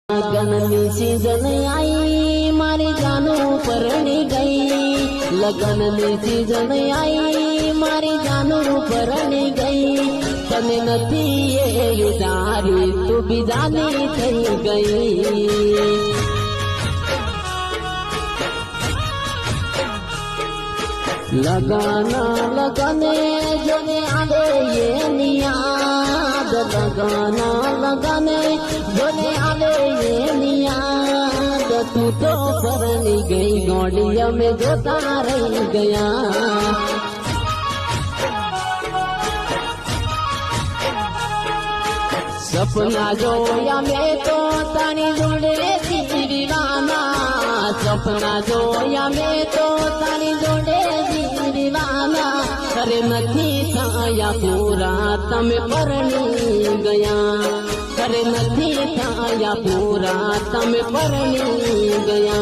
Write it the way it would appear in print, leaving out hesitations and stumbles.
लगन season I मारी जानू परणी गई। लगन सीजन आई मारी जानू परणी गई। तने नथी ये युदारी तू बीजानी थई गई। लगाना लगने जोने आले ये नियाद। लगाना लगने जोने आले ये नियाद। तू तो परनी गई गौड़िया में जोता रह गया। सपना जोया मैं तो तानी जोड़े दीवाना। सपना जोया मैं तो तानी जोड़े दीवाना। करे नथी थाया पूरा तमे परणी गया। करे नथी थाया पूरा तमे परणी गया।